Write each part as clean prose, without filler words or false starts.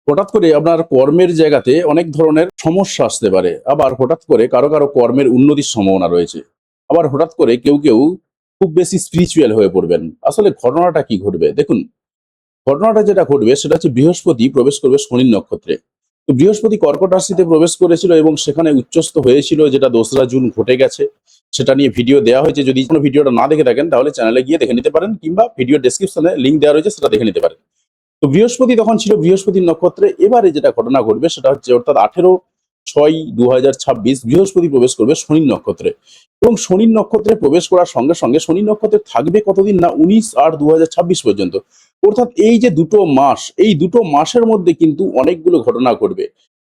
হঠাৎ করে আপনার কর্মের জায়গাতে অনেক ধরনের সমস্যা আসতে পারে। আবার হঠাৎ করে কারো, কারো কর্মের উন্নতির সম্ভাবনা রয়েছে। আবার হঠাৎ করে কেউ খুব বেশি স্পিরিচুয়াল হয়ে পড়বেন। আসলে ঘটনাটা কি ঘটবে? দেখুন, ঘটনাটা যেটা ঘটবে সেটা হচ্ছে বৃহস্পতি প্রবেশ করবে শনির নক্ষত্রে। তো বৃহস্পতি কর্কট রাশিতে প্রবেশ করেছিল এবং সেখানে উচ্চস্থ হয়েছিল, যেটা ২রা জুন ঘটে গেছে। সেটা নিয়ে ভিডিও দেওয়া হয়েছে। যদি কোনো ভিডিওটা না দেখে থাকেন তাহলে চ্যানেলে গিয়ে দেখে নিতে পারেন, কিংবা ভিডিও ডেসক্রিপশনে লিংক দেওয়া রয়েছে, সেটা দেখে নিতে পারেন। তো বৃহস্পতি তখন ছিল বৃহস্পতির নক্ষত্রে। এবারে যেটা ঘটনা ঘটবে সেটা হচ্ছে, অর্থাৎ 18/6/2026 বৃহস্পতি প্রবেশ করবে শনির নক্ষত্রে। এবং শনির নক্ষত্রে প্রবেশ করার সঙ্গে সঙ্গে শনির নক্ষত্রে থাকবে কতদিন না, 19/8/2026 পর্যন্ত। অর্থাৎ এই যে দুটো মাস, এই দুটো মাসের মধ্যে কিন্তু অনেকগুলো ঘটনা ঘটবে।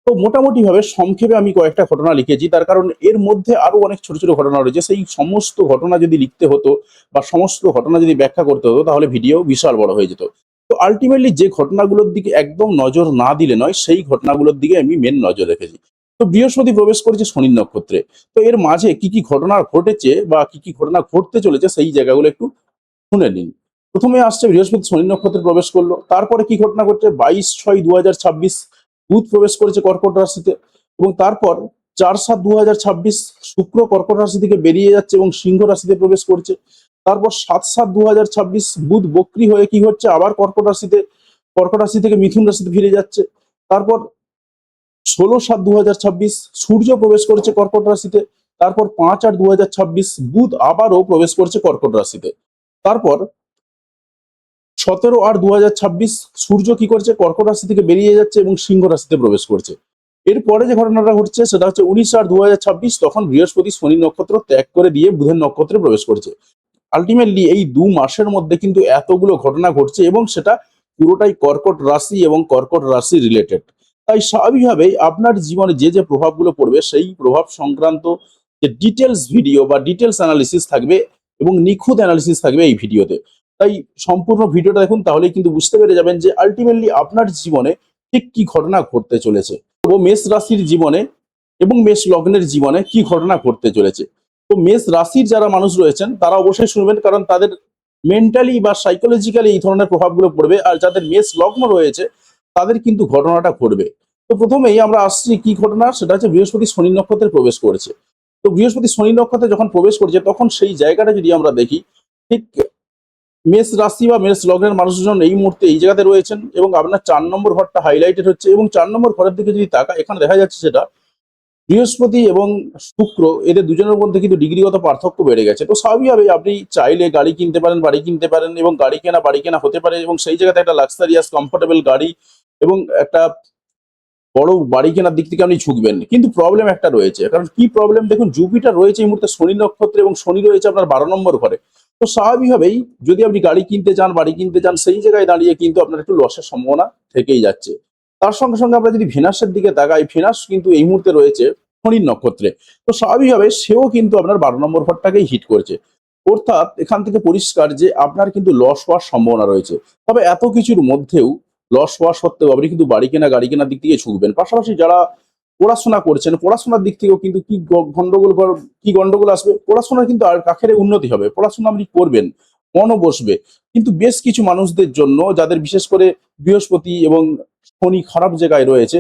তো মোটামুটি ভাবে সংক্ষেপে আমি কয়েকটা ঘটনা লিখেছি, তার কারণ এর মধ্যে আরো অনেক ছোট ছোট ঘটনা রয়েছে। সেই সমস্ত ঘটনা যদি লিখতে হতো বা সমস্ত ঘটনা যদি ব্যাখ্যা করতে হতো তাহলে ভিডিও বিশাল বড় হয়ে যেত। তো আল্টিমেটলি যে ঘটনাগুলোর দিকে একদম নজর না দিলে নয়, সেই ঘটনাগুলোর দিকে আমি মেন নজর রেখেছি। তো বৃহস্পতি প্রবেশ করেছে শনির নক্ষত্রে। তো এর মাঝে কি কি ঘটনা ঘটেছে বা কি কি ঘটনা ঘটতে চলেছে সেই জায়গাগুলো একটু শুনে নিন। প্রথমে আসছে বৃহস্পতি শনি নক্ষত্রে প্রবেশ করলো। তারপরে কি ঘটনা ঘটছে, 22/6/2026 বুধ প্রবেশ করেছে কর্কট রাশিতে। এবং তারপর 4/7/2026 শুক্র কর্কট রাশি থেকে বেরিয়ে যাচ্ছে এবং সিংহ রাশিতে প্রবেশ করছে। তারপর 7/7/2026 বুধ বক্রী হয়ে কি হচ্ছে, আবার কর্কট রাশি থেকে মিথুন রাশিতে ফিরে যাচ্ছে। তারপর 16/7/2026 সূর্য প্রবেশ করেছে কর্কট রাশিতে। তারপর 5/8/2026 বুধ আবারও প্রবেশ করছে কর্কট রাশিতে। তারপর 17/8/2026 সূর্য কি করছে, কর্কট রাশি থেকে বেরিয়ে যাচ্ছে এবং সিংহ রাশিতে প্রবেশ করছে। এরপরে যে ঘটনাটা ঘটছে সেটা হচ্ছে 19/8/2026, তখন বৃহস্পতি শনি নক্ষত্র ত্যাগ করে দিয়ে বুধের নক্ষত্রে প্রবেশ করছে। আলটিমেটলি এই ২ মাসের মধ্যে কিন্তু এতগুলো ঘটনা ঘটছে এবং সেটা পুরোটাই কর্কট রাশি এবং কর্কট রাশি রিলেটেড। তাই স্বাভাবিকভাবেই আপনার জীবনে যে যে প্রভাবগুলো পড়বে সেই প্রভাব সংক্রান্ত যে ডিটেলস ভিডিও বা ডিটেলস অ্যানালিসিস থাকবে এবং নিখুঁত অ্যানালিসিস থাকবে এই ভিডিওতে। তাই সম্পূর্ণ ভিডিওটা দেখুন, তাহলেই কিন্তু বুঝতে পেরে যাবেন যে আলটিমেটলি আপনার জীবনে ঠিক কি ঘটনা ঘটতে চলেছে। তো মেষ রাশির জীবনে এবং মেষ লগ্নের জীবনে কি ঘটনা ঘটতে চলেছে। তো মেষ রাশির যারা মানুষ রয়েছেন তারা অবশ্যই শুনবেন, কারণ তাদের মেন্টালি বা সাইকোলজিক্যালি এই ধরনের প্রভাবগুলো পড়বে। আর যাদের মেষ লগ্ন রয়েছে তাদের কিন্তু ঘটনাটা ঘটবে। তো প্রথমেই আমরা আসছি কি ঘটনা, সেটা হচ্ছে বৃহস্পতি শনি নক্ষত্রে প্রবেশ করেছে। তো বৃহস্পতি শনি নক্ষত্রে যখন প্রবেশ করছে তখন সেই জায়গাটা যদি আমরা দেখি, ঠিক মেষ রাশি বা মেষ লগ্নের মানুষজন এই মুহূর্তে এই জায়গাতে রয়েছেন এবং আপনার 4 নম্বর ঘরটা হাইলাইটেড হচ্ছে। এবং 4 নম্বর ঘরের দিকে যদি তাকা, এখানে দেখা যাচ্ছে সেটা বৃহস্পতি এবং শুক্র, এদের দুজনের মধ্যে কিন্তু ডিগ্রিগত পার্থক্য বেড়ে গেছে। তো স্বাভাবিকভাবেই আপনি চাইলে গাড়ি কিনতে পারেন, বাড়ি কিনতে পারেন, এবং বাড়ি কেনা হতে পারে, এবং সেই জায়গাতে একটা লাক্সারিয়াস কমফোর্টেবল গাড়ি এবং একটা বড় বাড়ি কেনার দিক থেকে আপনি ঝুঁকবেন। কিন্তু প্রবলেম একটা রয়েছে। কারণ কি প্রবলেম, দেখুন, জুপিটার রয়েছে এই মুহূর্তে শনি নক্ষত্রে এবং শনি রয়েছে আপনার 12 নম্বর ঘরে। তো স্বাভাবিকভাবেই যদি আপনি গাড়ি কিনতে চান, বাড়ি কিনতে চান, সেই জায়গায় দাঁড়িয়ে কিন্তু আপনার একটু লসের সম্ভাবনা থেকেই যাচ্ছে। তার সঙ্গে সঙ্গে আমরা যদি ভেনাসের দিকে তাকাই, ভেনাস কিন্তু এই মুহূর্তে রয়েছে শনির নক্ষত্রে। তো স্বাভাবিকভাবে সেও কিন্তু আপনার 12 নম্বর ঘরটাকেই হিট করছে। অর্থাৎ এখান থেকে পরিষ্কার যে আপনার কিন্তু লস হওয়ার সম্ভাবনা রয়েছে। তবে এত কিছুর মধ্যেও, লস হওয়া সত্ত্বেও, আপনি কিন্তু বাড়ি কেনা গাড়ি কেনার দিক থেকে ঝুঁকবেন। পাশাপাশি যারা পড়াশোনা করছেন, পড়াশোনার দিক থেকেও কিন্তু কি গন্ডগোল আসবে, পড়াশোনার কিন্তু আর আখেরে উন্নতি হবে। পড়াশোনা আপনি করবেন, মনও বসবে। কিন্তু বেশ কিছু মানুষদের জন্য, যাদের বিশেষ করে বৃহস্পতি এবং শনি খারাপ জায়গায় রয়েছে,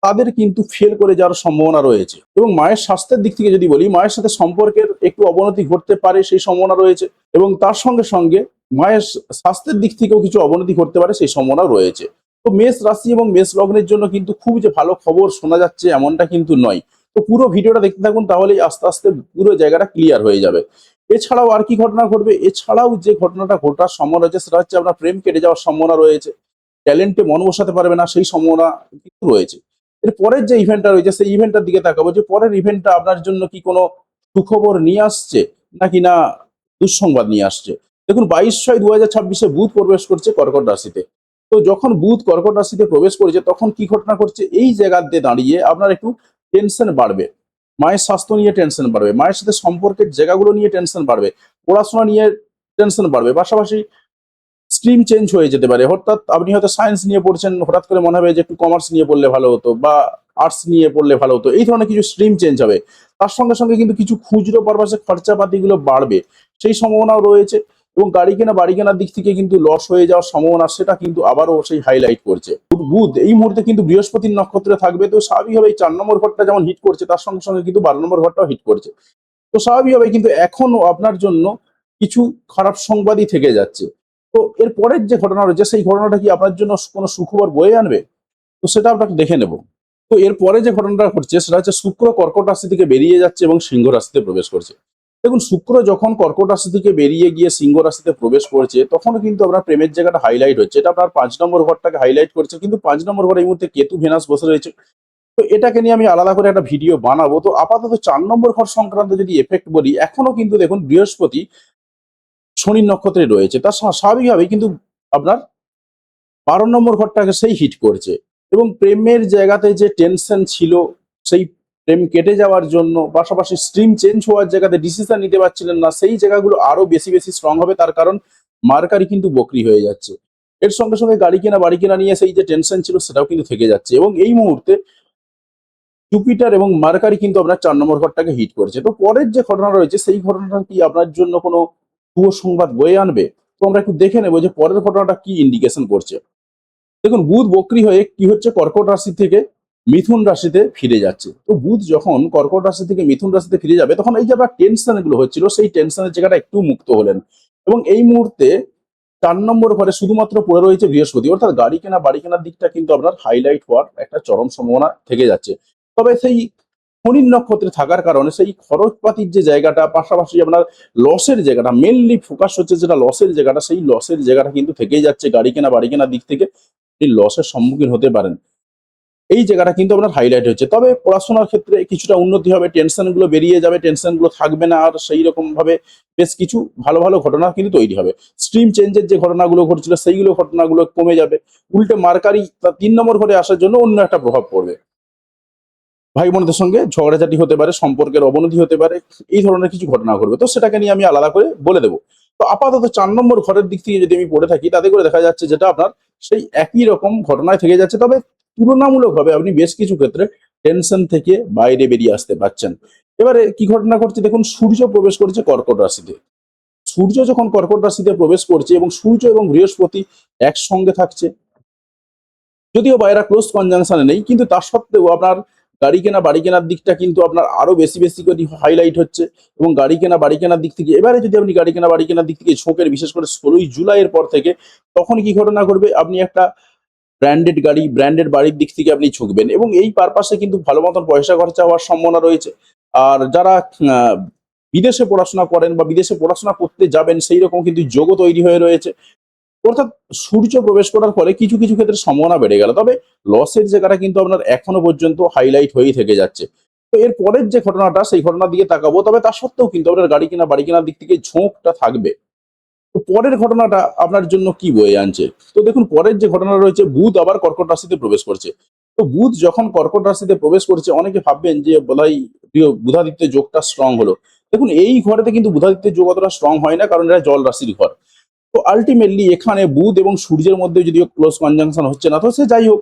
তাদের কিন্তু ফেল করে যাওয়ার সম্ভাবনা রয়েছে। এবং মায়ের স্বাস্থ্যের দিক থেকে যদি বলি, মায়ের সাথে সম্পর্কের একটু অবনতি ঘটতে পারে, সেই সম্ভাবনা রয়েছে। এবং তার সঙ্গে সঙ্গে মায়ের স্বাস্থ্যের দিক থেকেও কিছু অবনতি ঘটতে পারে, সেই সম্ভাবনা রয়েছে। তো মেষ রাশি এবং মেষ লগ্নের জন্য কিন্তু খুব যে ভালো খবর শোনা যাচ্ছে এমনটা কিন্তু নয়। তো পুরো ভিডিওটা দেখতে থাকুন, তাহলেই আস্তে আস্তে পুরো জায়গাটা ক্লিয়ার হয়ে যাবে। এছাড়াও আর কি ঘটনা ঘটবে, এছাড়াও যে ঘটনাটা ঘটার সম্ভাবনা রয়েছে সেটা হচ্ছে আপনার প্রেম কেটে যাওয়ার সম্ভাবনা রয়েছে। ট্যালেন্টে মন বসাতে পারবে না, সেই সম্ভাবনা কিন্তু রয়েছে। এর পরের যে ইভেন্টটা রয়েছে সেই ইভেন্টটার দিকে তাকাবো, যে পরের ইভেন্টটা আপনার জন্য কি কোনো সুখবর নিয়ে আসছে নাকি না দুঃসংবাদ নিয়ে আসছে। দেখুন, 22/6/2026 বুধ প্রবেশ করছে কর্কট রাশিতে। তো যখন বুধ কর্কট রাশিতে প্রবেশ করেছে তখন কি ঘটনা ঘটছে, এই জায়গাতে দাঁড়িয়ে আপনার একটু টেনশন বাড়বে। মায়ের স্বাস্থ্য নিয়ে টেনশন বাড়বে, মায়ের সাথে সম্পর্কের জায়গাগুলো নিয়ে টেনশন বাড়বে, পড়াশোনা নিয়ে টেনশন বাড়বে। পাশাপাশি স্ট্রিম চেঞ্জ হয়ে যেতে পারে। অর্থাৎ আপনি হয়তো সায়েন্স নিয়ে পড়ছেন, হঠাৎ করে মনে হবে যে একটু কমার্স নিয়ে পড়লে ভালো হতো, বা আর্টস নিয়ে পড়লে ভালো হতো। এই ধরনের কিছু স্ট্রিম চেঞ্জ হবে। তার সঙ্গে সঙ্গে কিন্তু কিছু খুচরো পারপাসে খরচাপাতিগুলো বাড়বে, সেই সম্ভাবনাও রয়েছে। এবং গাড়ি কেনা বাড়ি কেনার দিক থেকে কিন্তু লস হয়ে যাওয়ার সম্ভাবনা সেটা কিন্তু আবারও সেই হাইলাইট করছে। বুধ এই মুহূর্তে কিন্তু বৃহস্পতির নক্ষত্রে থাকবে, তো স্বাভাবিকভাবে এই 4 নম্বর ঘরটা যেমন হিট করছে তার সঙ্গে সঙ্গে কিন্তু 12 নম্বর ঘরটাও হিট করছে। তো স্বাভাবিকভাবে কিন্তু এখনো আপনার জন্য কিছু খারাপ সংবাদই থেকে যাচ্ছে। তো এর পরের যে ঘটনা রয়েছে সেই ঘটনাটা কি আপনার জন্য কোনো সুখবর বয়ে আনবে? তো সেটা আপনাকে দেখে নেব। তো এর পরে যে ঘটনাটা ঘটছে সেটা হচ্ছে শুক্র কর্কট রাশি থেকে বেরিয়ে যাচ্ছে এবং সিংহ রাশিতে প্রবেশ করছে। দেখুন, শুক্র যখন কর্কট রাশি থেকে বেরিয়ে গিয়ে সিংহ রাশিতে প্রবেশ করছে তখনও কিন্তু আপনার প্রেমের জায়গাটা হাইলাইট হচ্ছে, এটা আপনার 5 নম্বর ঘরটাকে হাইলাইট করছে, কিন্তু 5 নম্বর ঘরে এই মুহূর্তে কেতু ভেনাস বসে রয়েছে। তো এটাকে নিয়ে আমি আলাদা করে একটা ভিডিও বানাবো। তো আপাতত 4 নম্বর ঘর সংক্রান্ত যদি এফেক্ট বলি, এখনো কিন্তু দেখুন বৃহস্পতি শনির নক্ষত্রে রয়েছে, তার স্বাভাবিকভাবে কিন্তু আপনার 12 নম্বর ঘরটাকে সেই হিট করছে এবং প্রেমের জায়গাতে যে টেনশন ছিল সেই প্রেম কেটে যাওয়ার জন্য, পাশাপাশি স্ট্রিম চেঞ্জ হওয়ার জায়গাতে ডিসিশন নিতে পারছিলেন না, সেই জায়গাগুলো আরো বেশি বেশি স্ট্রং হবে, তার কারণ মার্কারি কিন্তু বকরি হয়ে যাচ্ছে। এর সঙ্গে সঙ্গে গাড়ি কেনা বাড়ি কেনা নিয়ে সেই যে টেনশন ছিল সেটাও কিন্তু থেকে যাচ্ছে এবং এই মুহূর্তে জুপিটার এবং মার্কারি কিন্তু আপনার 4 নম্বর ঘরটাকে হিট করেছে। তো পরের যে ঘটনা রয়েছে সেই ঘটনাটা কি আপনার জন্য কোনো শুভ সংবাদ বয়ে আনবে? তো আমরা একটু দেখে নেবো যে পরের ঘটনাটা কি ইন্ডিকেশন করছে। দেখুন, বুধ বক্রি হয়ে কি হচ্ছে, কর্কট রাশি থেকে মিথুন রাশিতে ফিরে যাচ্ছে। তো বুধ যখন কর্কট রাশি থেকে মিথুন রাশিতে ফিরে যাবে তখন এই যে আপনার টেনশন গুলো হচ্ছিল সেই টেনশনের জায়গাটা একটু মুক্ত হলেন এবং এই মুহূর্তে 4 নম্বর ঘরে শুধুমাত্র পড়ে রয়েছে বৃহস্পতি, অর্থাৎ গাড়ি কেনা বাড়ি কেনার দিকটা কিন্তু আপনার হাইলাইট হওয়ার একটা চরম সম্ভাবনা থেকে যাচ্ছে। তবে সেই শনির নক্ষত্রে থাকার কারণে সেই খরচপাতির যে জায়গাটা, পাশাপাশি আপনার লসের জায়গাটা, মেনলি ফোকাস হচ্ছে যেটা লসের জায়গাটা, সেই লসের জায়গাটা কিন্তু থেকেই যাচ্ছে। গাড়ি কেনা বাড়ি কেনার দিক থেকে আপনি লসের সম্মুখীন হতে পারেন, এই জায়গাটা কিন্তু আপনার হাইলাইট হচ্ছে। তবে পড়াশোনার ক্ষেত্রে কিছুটা উন্নতি হবে, টেনশন গুলো বেরিয়ে যাবে, টেনশন গুলো থাকবে না আর, সেই রকম ভাবে বেশ কিছু ভালো ভালো ঘটনা কিন্তু তৈরি হবে। স্ট্রিম চেঞ্জের যে ঘটনাগুলো ঘটছিল সেইগুলো ঘটনাগুলো কমে যাবে, উল্টে মার্কারি তার 3 নম্বর ঘরে আসার জন্য অন্য একটা প্রভাব পড়বে। ভাই বোনদের সঙ্গে ঝগড়াঝাটি হতে পারে, সম্পর্কের অবনতি হতে পারে, এই ধরনের কিছু ঘটনা ঘটবে। তো সেটাকে নিয়ে আমি আলাদা করে বলে দেবো। তো আপাতত 4 নম্বর ঘরের দিক থেকে যদি আমি পড়ে থাকি তাতে করে দেখা যাচ্ছে যেটা আপনার সেই একই রকম ঘটনায় থেকে যাচ্ছে, তবে তুলনামূলকভাবে আপনি বেশ কিছু ক্ষেত্রে টেনশন থেকে বাইরে বেরিয়ে আসতে পারছেন। এবারে কি ঘটনা ঘটছে দেখুন, সূর্য প্রবেশ করেছে কর্কট রাশিতে। সূর্য যখন কর্কট রাশিতে প্রবেশ করছে এবং সূর্য এবং বৃহস্পতি একসঙ্গে থাকছে, যদিও বা এরা ক্লোজ কনজাংশনে নেই, কিন্তু তা সত্ত্বেও আপনার গাড়ি কেনা বাড়ি কেনার দিকটা কিন্তু আপনার আরো বেশি বেশি করে হাইলাইট হচ্ছে এবং গাড়ি কেনা বাড়ি কেনার দিক থেকে এবারে যদি আপনি গাড়ি কেনা বাড়ি কেনার দিক থেকে ঝোঁকের, বিশেষ করে 16ই জুলাইয়ের পর থেকে, তখন কি ঘটনা ঘটবে, আপনি একটা ব্র্যান্ডেড গাড়ি ব্র্যান্ডেড বাড়ির দিক থেকে আপনি ঝুঁকবেন এবং এই পারপাসে কিন্তু ভালো মতন পয়সা খরচা হওয়ার সম্ভাবনা রয়েছে। আর যারা বিদেশে পড়াশোনা করেন বা বিদেশে পড়াশোনা করতে যাবেন সেই রকম কিন্তু যোগও তৈরি হয়ে রয়েছে। অর্থাৎ সূর্য প্রবেশ করার ফলে কিছু কিছু ক্ষেত্রে সম্ভাবনা বেড়ে গেল, তবে লসের জায়গাটা কিন্তু আপনার এখনো পর্যন্ত হাইলাইট হয়েই থেকে যাচ্ছে। তো এর পরের যে ঘটনাটা সেই ঘটনার দিকে তাকাবো, তবে তার সত্ত্বেও কিন্তু আপনার গাড়ি কেনা বাড়ি কেনার দিক থেকে ঝোঁকটা থাকবে। তো পরের ঘটনাটা আপনার জন্য কি বয়ে আনছে? তো দেখুন, পরের যে ঘটনা রয়েছে, বুধ আবার কর্কট রাশিতে প্রবেশ করছে। তো বুধ যখন কর্কট রাশিতে প্রবেশ করছে অনেকে ভাববেন যে বোধহয় বুধাদিত্য যোগটা স্ট্রং হলো। দেখুন, এই ঘরেতে কিন্তু বুধাদিত্য যোগ অতটা স্ট্রং হয় না, কারণ এটা জল রাশির ঘর। তো আলটিমেটলি এখানে বুধ এবং সূর্যের মধ্যে যদিও ক্লোজ কনজাংশন হচ্ছে না, তো সে যাই হোক,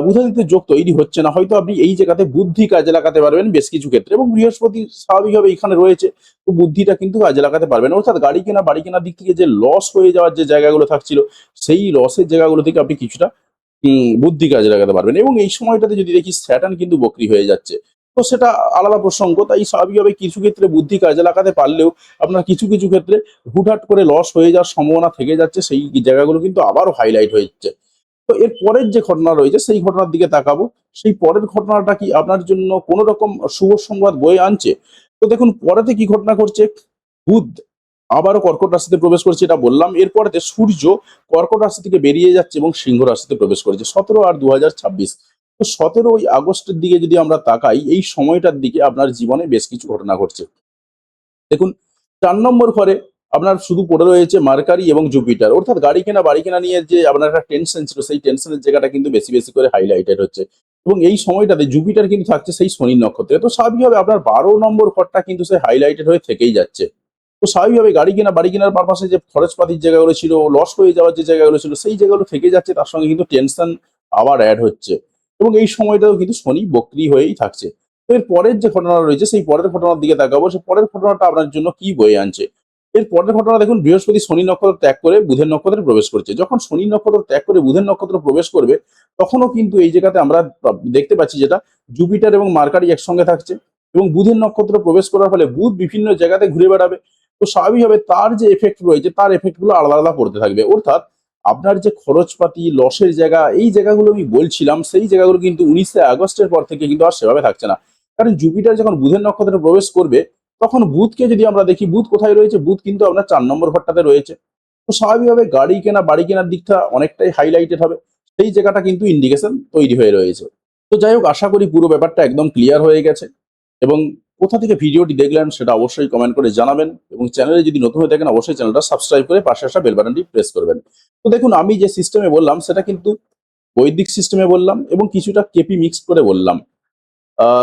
বুধাদিত্য যোগ তৈরি হচ্ছে না, হয়তো আপনি এই জায়গাতে বুদ্ধি কাজে লাগাতে পারবেন বেশ কিছু ক্ষেত্রে এবং বৃহস্পতি স্বাভাবিকভাবে এখানে রয়েছে, তো বুদ্ধিটা কিন্তু কাজে লাগাতে পারবেন। অর্থাৎ গাড়ি কেনা বাড়ি কেনার দিক থেকে যে লস হয়ে যাওয়ার যে জায়গাগুলো থাকছিল সেই লসের জায়গাগুলো থেকে আপনি কিছুটা বুদ্ধি কাজে লাগাতে পারবেন এবং এই সময়টাতে যদি দেখি স্যাটার্ন কিন্তু বক্রি হয়ে যাচ্ছে, তো সেটা আলাদা প্রসঙ্গ। তাই স্বাভাবিকভাবে কিছু ক্ষেত্রে বুদ্ধি কাজে লাগাতে পারলেও আপনার কিছু কিছু ক্ষেত্রে হুটহাট করে লস হয়ে যাওয়ার সম্ভাবনা থেকে যাচ্ছে, সেই জায়গাগুলো কিন্তু আবারও হাইলাইট হচ্ছে। তো এর পরের যে ঘটনা রয়েছে সেই ঘটনার দিকে তাকাবো। সেই পরের ঘটনাটা কি আপনার জন্য কোনো রকম শুভ সংবাদ বয়ে আনছে? তো দেখুন, পরেতে কি ঘটনা ঘটছে, বুধ আবারও কর্কট রাশিতে প্রবেশ করছে, এটা বললাম। এরপরেতে সূর্য কর্কট রাশি থেকে বেরিয়ে যাচ্ছে এবং সিংহ রাশিতে প্রবেশ করেছে 17/8/2026। তো 17ই আগস্টের দিকে যদি আমরা তাকাই, এই সময়টার দিকে আপনার জীবনে বেশ কিছু ঘটনা ঘটছে। দেখুন, 4 নম্বর ঘরে আপনার শুধু পড়ে রয়েছে মার্কারি এবং জুপিটার, অর্থাৎ গাড়ি কেনা বাড়ি কেনা নিয়ে যে আপনার একটা টেনশন ছিল সেই টেনশনের জায়গাটা কিন্তু বেশি বেশি করে হাইলাইটেড হচ্ছে এবং এই সময়টাতে জুপিটার কিন্তু থাকছে সেই শনির নক্ষত্রে। তো স্বাভাবিকভাবে আপনার 12 নম্বর ঘরটা কিন্তু সে হাইলাইটেড হয়ে থেকেই যাচ্ছে। তো স্বাভাবিকভাবে গাড়ি কেনা বাড়ি কেনার পারপাসে যে খরচপাতির জায়গাগুলো ছিল, লস হয়ে যাওয়ার যে জায়গাগুলো ছিল সেই জায়গাগুলো থেকে যাচ্ছে, তার সঙ্গে কিন্তু টেনশন আবার অ্যাড হচ্ছে এবং এই সময়টাও কিন্তু শনি বক্রি হয়েই থাকছে। তো এর পরের যে ঘটনা রয়েছে সেই পরের ঘটনার দিকে তাকাবো, সেই পরের ঘটনাটা আপনার জন্য কি বয়ে আনছে। এর পরের ঘটনা দেখুন, বৃহস্পতি শনি নক্ষত্র ত্যাগ করে বুধের নক্ষত্রে প্রবেশ করছে। যখন শনি নক্ষত্র ত্যাগ করে বুধের নক্ষত্র প্রবেশ করবে, তখনও কিন্তু এই জায়গাতে আমরা দেখতে পাচ্ছি যেটা জুপিটার এবং মার্কারি একসঙ্গে থাকছে, এবং বুধের নক্ষত্র প্রবেশ করার ফলে বুধ বিভিন্ন জায়গাতে ঘুরে বেড়াবে। তো স্বাভাবিকভাবে তার যে এফেক্ট রয়েছে, তার এফেক্ট গুলো আলাদা আলাদা পড়তে থাকবে। অর্থাৎ আপনার যে খরচপাতি লসের জায়গা, এই জায়গাগুলো আমি বলছিলাম, সেই জায়গাগুলো কিন্তু 19শে আগস্টের পর থেকে কিন্তু আর সেভাবে থাকছে না। কারণ জুপিটার যখন বুধের নক্ষত্রে প্রবেশ করবে, তখন বুধকে যদি আমরা দেখি, বুধ কোথায় রয়েছে, বুধ কিন্তু আপনার 4 নম্বর ঘরটাতে রয়েছে। তো স্বাভাবিকভাবে গাড়ি কেনা, বাড়ি কেনার দিকটা অনেকটাই হাইলাইটেড হবে। সেই জায়গাটা কিন্তু ইন্ডিকেশন তৈরি হয়ে রয়েছে। তো যাই হোক, আশা করি পুরো ব্যাপারটা একদম ক্লিয়ার হয়ে গেছে। এবং কোথা থেকে ভিডিওটি দেখলেন সেটা অবশ্যই কমেন্ট করে জানাবেন, এবং চ্যানেলে যদি নতুন হয়ে থাকেন অবশ্যই চ্যানেলটা সাবস্ক্রাইব করে পাশে আসা বেল বাটনটি প্রেস করবেন। তো দেখুন, আমি যে সিস্টেমে বললাম সেটা কিন্তু বৈদিক সিস্টেমে বললাম এবং কিছুটা কেপি মিক্স করে বললাম।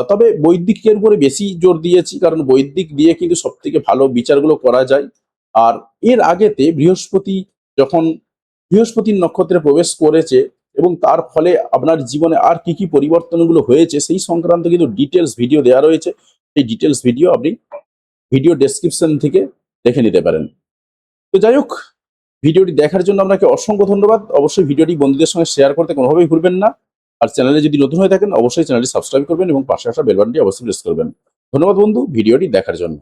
তবে বৈদিকের উপরে বেশি জোর দিয়েছি, কারণ বৈদিক দিয়ে কিন্তু সব থেকে ভালো বিচারগুলো করা যায়। আর এর আগেতে যখন বৃহস্পতির নক্ষত্রে প্রবেশ করেছে এবং তার ফলে আপনার জীবনে আর কি কি পরিবর্তনগুলো হয়েছে সেই সংক্রান্ত কিন্তু ডিটেলস ভিডিও দেওয়া রয়েছে। এই ডিটেলস ভিডিও আপনি ভিডিও ডেসক্রিপশন থেকে দেখে নিতে পারেন। তো যাই হোক, ভিডিওটি দেখার জন্য আপনাকে অসংখ্য ধন্যবাদ। অবশ্যই ভিডিওটি বন্ধুদের সঙ্গে শেয়ার করতে কোনোভাবেই ভুলবেন না। আর চ্যানেলে যদি নতুন হয়ে থাকেন অবশ্যই চ্যানেলটি সাবস্ক্রাইব করবেন এবং পাশে আসা বেল বাটনটি অবশ্যই প্রেস করবেন। ধন্যবাদ বন্ধু ভিডিওটি দেখার জন্য।